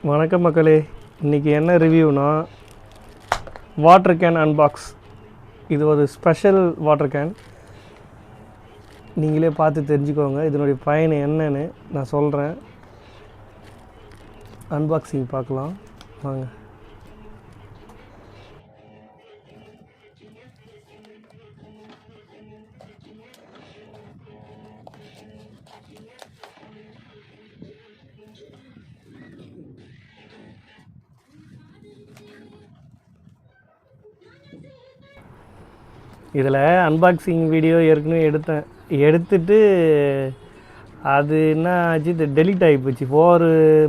வணக்கம் மக்களே, இன்றைக்கி என்ன ரிவ்யூனா வாட்டர் கேன் அன்பாக்ஸ். இது ஒரு ஸ்பெஷல் வாட்டர் கேன். நீங்களே பார்த்து தெரிஞ்சுக்கோங்க இதனுடைய பயன் என்னன்னு நான் சொல்கிறேன். அன்பாக்சிங் பார்க்கலாம் வாங்க. இதில் அன்பாக்சிங் வீடியோ ஏற்கனவே எடுத்துட்டு அது என்ன ஆச்சு, இது டெலீட் ஆகி போச்சு.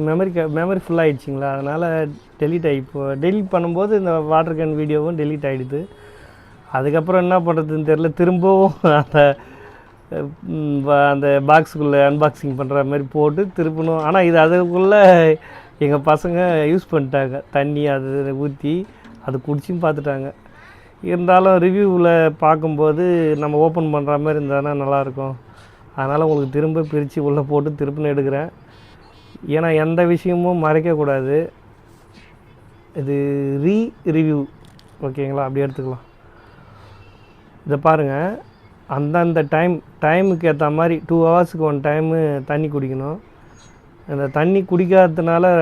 மெமரி ஃபுல்லாகிடுச்சிங்களா, அதனால் டெலீட் பண்ணும்போது இந்த வாட்டர் கேன் வீடியோவும் டெலீட் ஆகிடுது. அதுக்கப்புறம் என்ன பண்ணுறதுன்னு தெரில, திரும்பவும் அந்த பாக்ஸுக்குள்ளே அன்பாக்சிங் பண்ணுற மாதிரி போட்டு திருப்பணும். ஆனால் இது அதுக்குள்ளே எங்கள் பசங்க யூஸ் பண்ணிட்டாங்க, தண்ணி அது ஊற்றி அது குடிச்சும் பார்த்துட்டாங்க. இருந்தாலும் ரிவ்யூவில் பார்க்கும்போது நம்ம ஓப்பன் பண்ணுற மாதிரி இருந்தால் நல்லாயிருக்கும். அதனால் உங்களுக்கு திரும்ப பிரித்து உள்ளே போட்டு திருப்பின்னு எடுக்கிறேன். ஏன்னா எந்த விஷயமும் மறைக்கக்கூடாது. இது ரிவ்யூ ஓகேங்களா, அப்படி எடுத்துக்கலாம். இதை பாருங்கள், அந்தந்த டைமுக்கு ஏற்ற மாதிரி 2 ஹவர்ஸுக்கு 1 டைமு தண்ணி குடிக்கணும். அந்த தண்ணி குடிக்காததுனால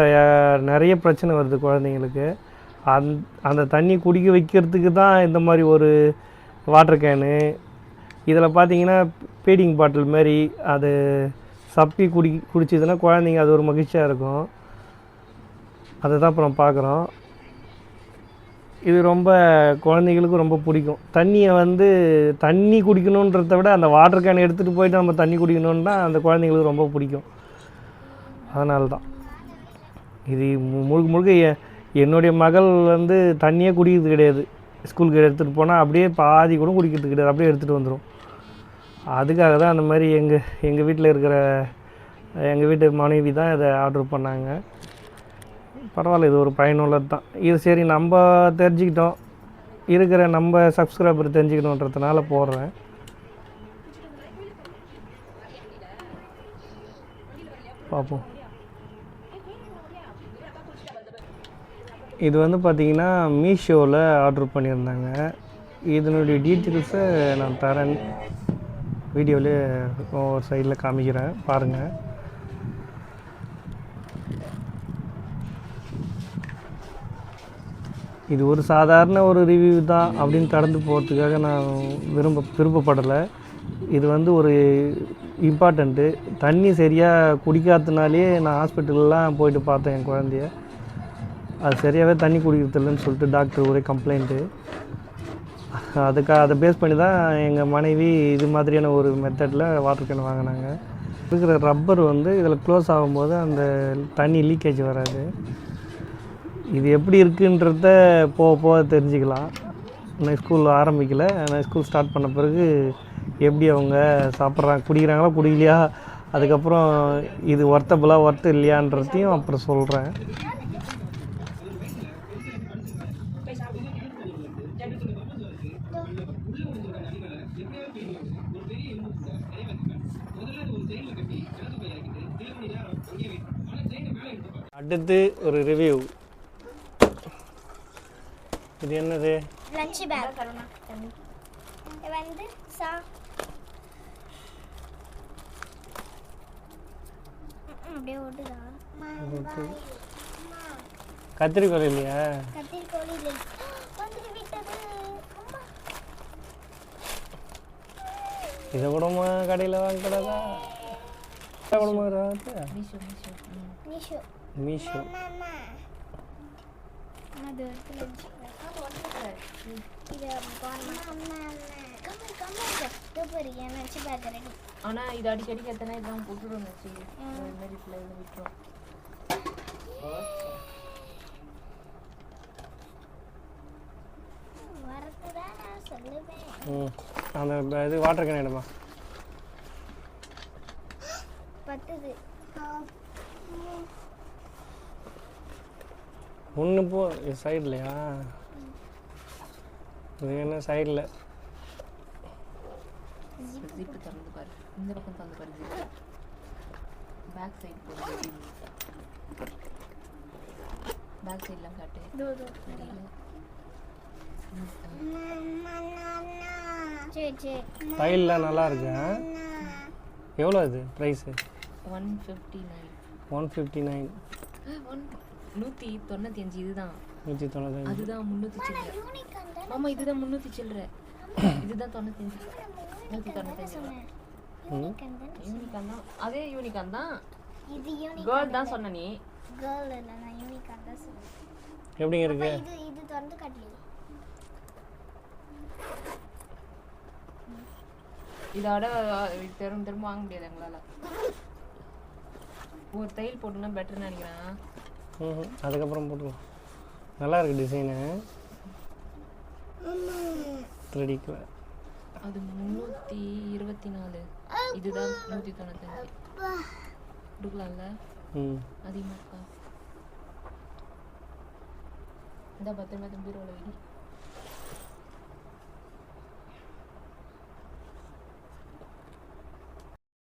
நிறைய பிரச்சனை வருது குழந்தைங்களுக்கு. அந்த தண்ணி குடிக்க வைக்கிறதுக்கு தான் இந்த மாதிரி ஒரு வாட்டர் கேனு. இதில் பார்த்தீங்கன்னா ஃபீடிங் பாட்டில் மாதிரி அது சப்பி குடிச்சிதுன்னா குழந்தைங்க அது ஒரு மகிழ்ச்சியாக இருக்கும். அதை தான் அப்புறம் பார்க்குறோம். இது ரொம்ப குழந்தைங்களுக்கு ரொம்ப பிடிக்கும். தண்ணி குடிக்கணுன்றத விட அந்த வாட்டர் கேனை எடுத்துகிட்டு போயிட்டு நம்ம தண்ணி குடிக்கணுன்னு தான் அந்த குழந்தைங்களுக்கு ரொம்ப பிடிக்கும். அதனால தான் இது முழுக்க என்னுடைய மகள் தண்ணியே குடிக்கிறது கிடையாது. ஸ்கூலுக்கு எடுத்துகிட்டு போனால் அப்படியே பாதி கூட குடிக்கிறது கிடையாது, அப்படியே எடுத்துகிட்டு வந்துடும். அதுக்காக தான் அந்த மாதிரி எங்கள் வீட்டில் இருக்கிற எங்கள் வீட்டு மனைவி தான் இதை ஆர்டர் பண்ணாங்க. பரவாயில்ல, இது ஒரு பயனுள்ளது தான். இது சரி நம்ம தெரிஞ்சுக்கிட்டோம், இருக்கிற நம்ம சப்ஸ்கிரைபர் தெரிஞ்சுக்கணுன்றதுனால போடுறேன். பார்ப்போம். இது பார்த்திங்கன்னா மீஷோவில் ஆர்டர் பண்ணியிருந்தாங்க. இதனுடைய டீட்டெயில்ஸை நான் தரேன், வீடியோவிலே ஒரு சைடில் காமிக்கிறேன் பாருங்கள். இது ஒரு சாதாரண ஒரு ரிவ்யூ தான் அப்படின்னு கடந்து போகிறதுக்காக நான் விருப்பப்படலை. இது ஒரு இம்பார்ட்டண்ட்டு. தண்ணி சரியாக குடிக்காததுனாலே நான் ஹாஸ்பிட்டல்லாம் போயிட்டு பார்த்தேன் என் குழந்தைய. அது சரியாகவே தண்ணி குடிக்கிறதில்லன்னு சொல்லிட்டு டாக்டர் ஒரே கம்ப்ளைண்ட்டு. அதை பேஸ் பண்ணி தான் எங்கள் மனைவி இது மாதிரியான ஒரு மெத்தடில் வாட்டர் கேன் வாங்கினாங்க. இருக்கிற ரப்பர் இதில் க்ளோஸ் ஆகும்போது அந்த தண்ணி லீக்கேஜ் வராது. இது எப்படி இருக்குன்றத போக தெரிஞ்சுக்கலாம். நான் ஸ்கூல் ஆரம்பிக்கலை, நான் ஸ்கூல் ஸ்டார்ட் பண்ண பிறகு எப்படி அவங்க குடிக்கிறாங்களா குடிக்கலையா, அதுக்கப்புறம் இது ஒர்த்து இல்லையான்றதையும் அப்புறம் சொல்கிறேன். அடுத்து ஒரு ரிவ்யூ. இது என்னது? Lunch bag. அப்படியே ஓடுதா? கத்திரிக்கோல் இல்லையா? கத்திரிக்கோல் இல்லை, வந்துட்டு விட்டது. இதை கூடமா கடையில் வாங்கிக்கிறதா? மீஷோ. ஆனால் இது அடிக்கடி எத்தனை இதான் போட்டுடும் விட்டுரும். அந்த இது வாட்டர் கேன் எடுமா. ஒன்று போ சைட்லையா? இது என்ன சைடில் ஜிப்பு திறந்து பாரு, இந்த பக்கம் திறந்து பாரு, பேக் சைடு போடுது. பேக் சைட்லாம் காட்டு. இதோ இதோ தெரியல. சரி சரி ஃபைல்லாம் நல்லா இருக்கு. எவ்வளோ இது ப்ரைஸு? 159. 159. 195 இதுதான். 195. அதுதான் 300 சில்லற. ஆமா இதுதான் 300 சில்லற. இதுதான் 95. 195. யூனிகான் தான். அதே யூனிகான் தான். இது யூனிக் கேர்ள் தான் சொன்ன நீ. கேர்ள் இல்ல நான் யூனிக் அந்த சொன்னேன். எப்படிங்க இருக்கு? இது திறந்து காட்டலையே. இதோட திரும்ப வாங்க முடியாது எங்களால. ஒரு தையல் போட்டுனா பெட்டர்னு நினைக்கிறேன். அதுக்கப்புறம் போட்டுக்கலாம். நல்லா இருக்கு டிசைனு. 3D colour. அது 324. இதுதான் 195. கொடுக்கலாம்ல? அதிகமாக இருக்கா? இந்த 10 பீரோவில் வை.